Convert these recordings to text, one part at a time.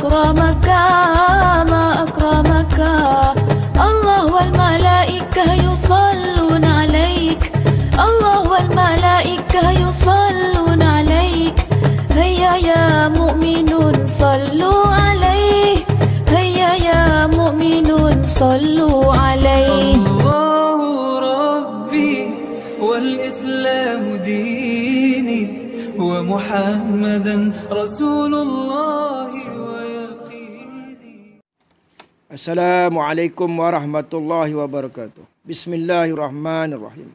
أكرمك ما أكرمك الله والملائكة يصلون عليك الله والملائكة يصلون عليك هيا يا مؤمنون صلوا عليه هيا يا مؤمنون صلوا عليه الله ربي والإسلام ديني ومحمدا رسول الله ويقيني. Assalamualaikum warahmatullahi wabarakatuh. Bismillahirrahmanirrahim.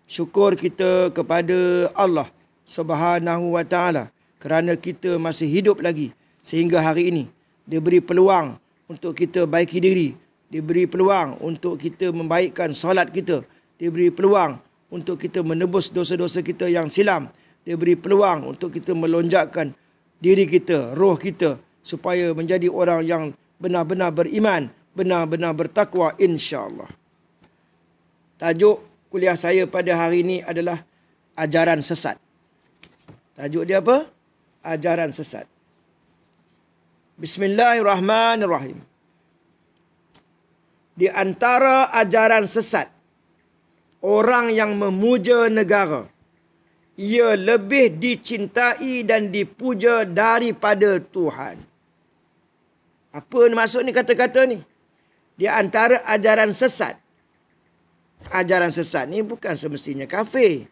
Syukur kita kepada Allah Subhanahu wa taala kerana kita masih hidup lagi sehingga hari ini. Dia beri peluang untuk kita baiki diri, dia beri peluang untuk kita membaikkan solat kita, dia beri peluang untuk kita menebus dosa-dosa kita yang silam, dia beri peluang untuk kita melonjakkan diri kita, roh kita supaya menjadi orang yang benar-benar beriman, benar-benar bertakwa insya-Allah. Tajuk kuliah saya pada hari ini adalah ajaran sesat. Tajuk dia apa? Ajaran sesat. Bismillahirrahmanirrahim. Di antara ajaran sesat, orang yang memuja negara, ia lebih dicintai dan dipuja daripada Tuhan. Apa maksud ni kata-kata ni? Di antara ajaran sesat. Ajaran sesat ni bukan semestinya kafir.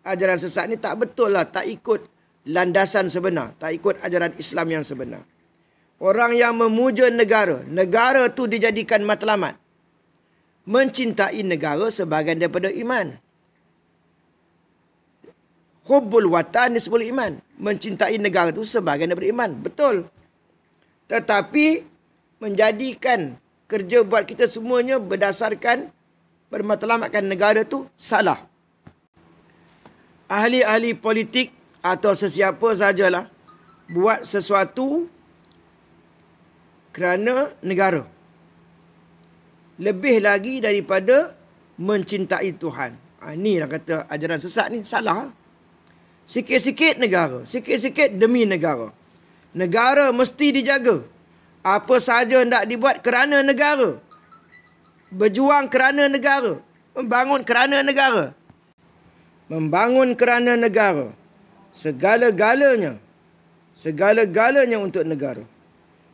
Ajaran sesat ni tak betul lah, tak ikut landasan sebenar, tak ikut ajaran Islam yang sebenar. Orang yang memuja negara, negara tu dijadikan matlamat. Mencintai negara sebahagian daripada iman. Hubbul watan disebut iman. Mencintai negara tu sebahagian daripada iman. Betul. Tetapi menjadikan kerja buat kita semuanya berdasarkan bermatlamatkan negara tu salah. Ahli-ahli politik atau sesiapa sajalah buat sesuatu kerana negara. Lebih lagi daripada mencintai Tuhan. Inilah kata ajaran sesat ni salah. Sikit-sikit negara, sikit-sikit demi negara. Negara mesti dijaga. Apa sahaja hendak dibuat kerana negara. Berjuang kerana negara. Membangun kerana negara. Membangun kerana negara. Segala-galanya untuk negara.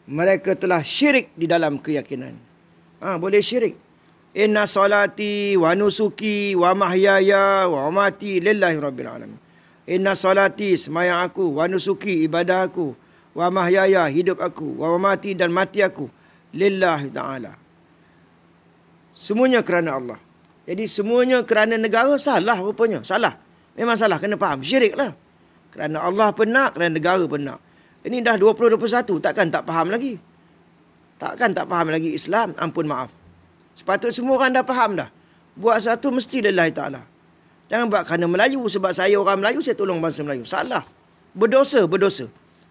Mereka telah syirik di dalam keyakinan. Boleh syirik. Inna salati wa nusuki wa mahyaya wa mamati lillahi rabbil alamin. Inna salati, sembahyang aku, wa nusuki, ibadah aku, wa mahyaya, hidup aku, wa mamati, dan mati aku, lillahi ta'ala. Semuanya kerana Allah. Jadi semuanya kerana negara salah rupanya. Salah. Memang salah, kena faham. Syirik lah. Kerana Allah pun nak, kerana negara pun nak. Ini dah 2021, takkan tak faham lagi. Takkan tak faham lagi Islam, ampun maaf. Sepatutnya semua orang dah faham dah. Buat satu mesti lillahi ta'ala. Jangan buat kerana Melayu, sebab saya orang Melayu, saya tolong bangsa Melayu. Salah. Berdosa.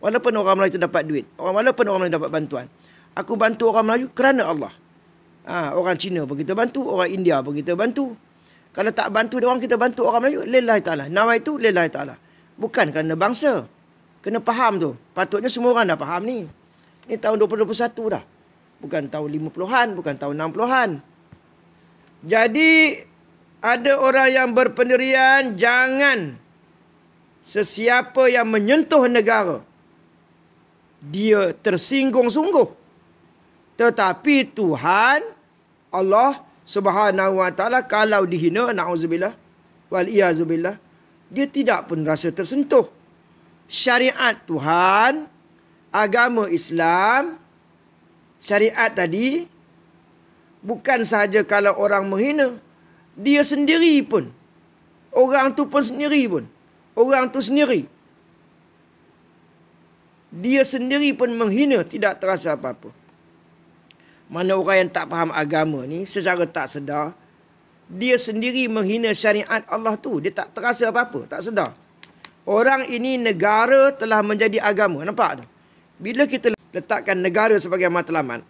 Walaupun orang Melayu tu dapat duit. Walaupun orang Melayu dapat bantuan. Aku bantu orang Melayu kerana Allah. Orang Cina pun kita bantu, orang India pun kita bantu. Kalau tak bantu dia orang, kita bantu orang Melayu, lillahi ta'ala. Nama itu lillahi ta'ala. Bukan kerana bangsa. Kena faham tu. Patutnya semua orang dah faham ni. Ni tahun 2021 dah. Bukan tahun 50-an, bukan tahun 60-an. Jadi, ada orang yang berpendirian, jangan sesiapa yang menyentuh negara, dia tersinggung sungguh. Tetapi Tuhan, Allah Subhanahu wa taala, kalau dihina, na'udzubillah, wal-iyazubillah, dia tidak pun rasa tersentuh. Syariat Tuhan, agama Islam, syariat tadi, bukan sahaja kalau orang menghina, dia sendiri pun. Orang tu pun sendiri pun. Orang tu sendiri. Dia sendiri pun menghina, tidak terasa apa-apa. Mana orang yang tak faham agama ni, secara tak sedar, dia sendiri menghina syariat Allah tu. Dia tak terasa apa-apa, tak sedar. Orang ini negara telah menjadi agama. Nampak tu? Bila kita letakkan negara sebagai matlamat,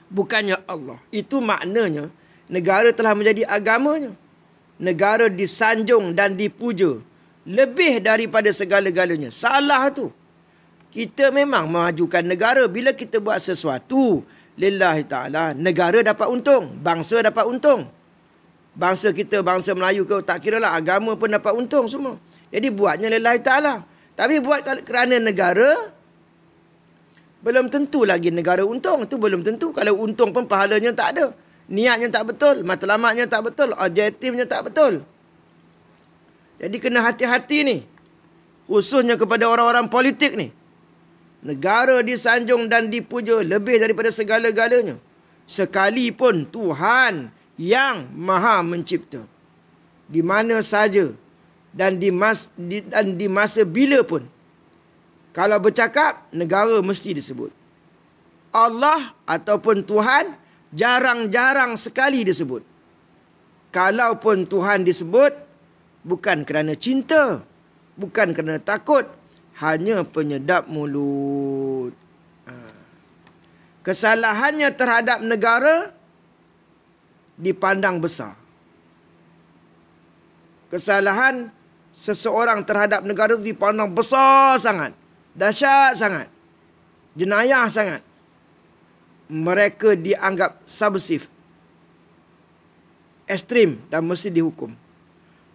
bukannya Allah. Itu maknanya, negara telah menjadi agamanya. Negara disanjung dan dipuja lebih daripada segala-galanya. Salah tu. Kita memang memajukan negara bila kita buat sesuatu lillahi ta'ala. Negara dapat untung, bangsa dapat untung. Bangsa kita, bangsa Melayu ke, tak kira lah, agama pun dapat untung semua. Jadi buatnya lillahi ta'ala. Tapi buat kerana negara, belum tentu lagi negara untung. Itu belum tentu. Kalau untung pun pahalanya tak ada. Niatnya tak betul, matlamatnya tak betul, objektifnya tak betul. Jadi kena hati-hati ni. Khususnya kepada orang-orang politik ni. Negara disanjung dan dipuja lebih daripada segala-galanya. Sekalipun Tuhan yang Maha Mencipta. Di mana saja dan di masa bila pun. Kalau bercakap, negara mesti disebut. Allah ataupun Tuhan jarang-jarang sekali disebut. Kalaupun Tuhan disebut, bukan kerana cinta, bukan kerana takut, hanya penyedap mulut. Kesalahannya terhadap negara dipandang besar. Kesalahan seseorang terhadap negara itu dipandang besar sangat, dahsyat sangat, jenayah sangat. Mereka dianggap subversif, ekstrim dan mesti dihukum.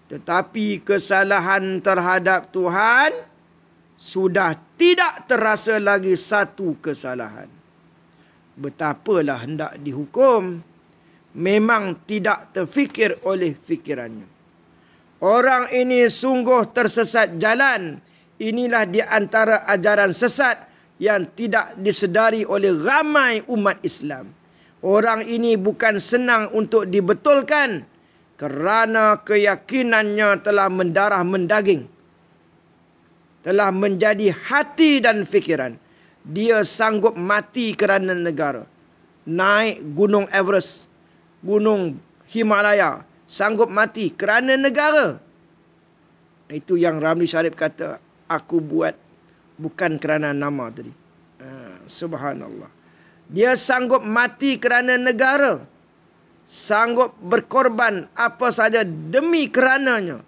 Tetapi kesalahan terhadap Tuhan sudah tidak terasa lagi satu kesalahan. Betapalah hendak dihukum, memang tidak terfikir oleh fikirannya. Orang ini sungguh tersesat jalan. Inilah di antara ajaran sesat yang tidak disedari oleh ramai umat Islam. Orang ini bukan senang untuk dibetulkan kerana keyakinannya telah mendarah mendaging, telah menjadi hati dan fikiran. Dia sanggup mati kerana negara. Naik gunung Everest, gunung Himalaya, sanggup mati kerana negara. Itu yang Ramli Sharif kata, aku buat bukan kerana nama tadi. Subhanallah. Dia sanggup mati kerana negara. Sanggup berkorban apa saja demi kerananya.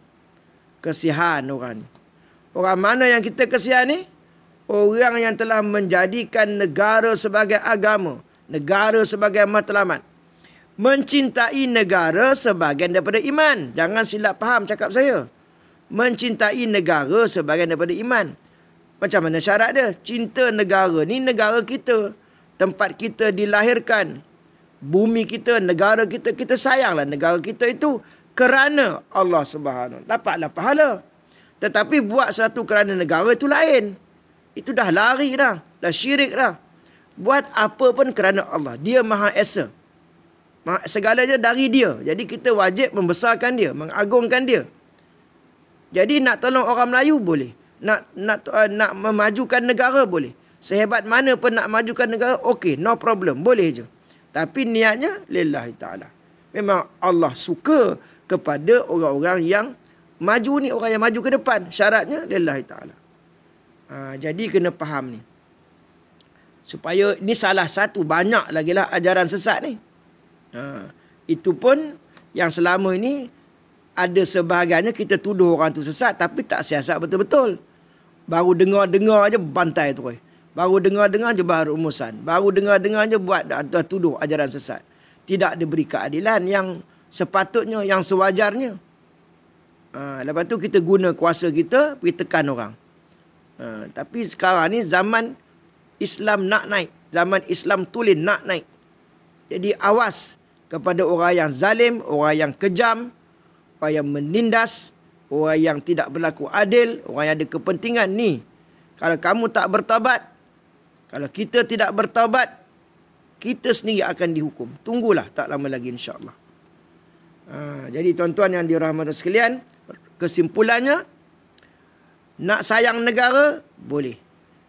Kesian orang ni. Orang mana yang kita kesian ni? Orang yang telah menjadikan negara sebagai agama, negara sebagai matlamat. Mencintai negara sebahagian daripada iman. Jangan silap faham cakap saya. Mencintai negara sebahagian daripada iman. Macam mana syarat dia? Cinta negara ni negara kita. Tempat kita dilahirkan. Bumi kita, negara kita. Kita sayanglah negara kita itu kerana Allah Subhanahu. Dapatlah pahala. Tetapi buat satu kerana negara itu lain. Itu dah lari dah. Dah syirik dah. Buat apa pun kerana Allah. Dia Maha Esa. Segalanya dari dia. Jadi kita wajib membesarkan dia. Mengagungkan dia. Jadi nak tolong orang Melayu boleh. Nak memajukan negara boleh. Sehebat mana pun nak majukan negara, okey, no problem, boleh je. Tapi niatnya lillahi ta'ala. Memang Allah suka kepada orang-orang yang maju ni, orang yang maju ke depan. Syaratnya lillahi ta'ala. Jadi kena faham ni. Supaya ni salah satu, banyak lagi lah ajaran sesat ni. Itu pun yang selama ini ada sebahagiannya kita tuduh orang tu sesat tapi tak siasat betul-betul. Baru dengar-dengar je bantai terus. Baru dengar-dengar je baru rumusan. Baru dengar-dengar je buat tuduh ajaran sesat. Tidak diberi keadilan yang sepatutnya, yang sewajarnya. Lepas tu kita guna kuasa kita pergi tekan orang. Tapi sekarang ni zaman Islam nak naik. Zaman Islam tulen nak naik. Jadi awas kepada orang yang zalim, orang yang kejam, orang yang menindas, orang yang tidak berlaku adil, orang yang ada kepentingan ni. Kalau kamu tak bertaubat, kalau kita tidak bertaubat, kita sendiri akan dihukum. Tunggulah tak lama lagi insya-Allah. Jadi tuan-tuan yang dirahmati sekalian, kesimpulannya, nak sayang negara boleh.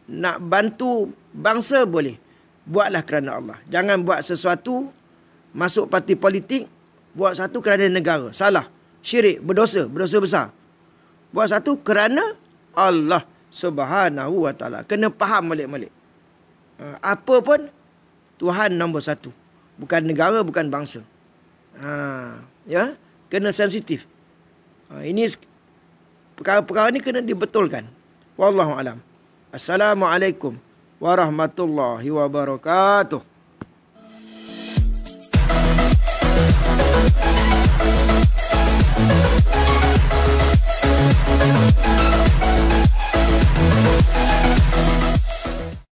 Nak bantu bangsa boleh. Buatlah kerana Allah. Jangan buat sesuatu masuk parti politik, buat satu kerana negara. Salah. Syirik, berdosa besar. Buat satu kerana Allah Subhanahu wa ta'ala. Kena faham balik-balik. Apa pun Tuhan nombor satu. Bukan negara, bukan bangsa. Ya, kena sensitif. Ini perkara-perkara ni kena dibetulkan. Wallahu alam. Assalamualaikum warahmatullahi wabarakatuh.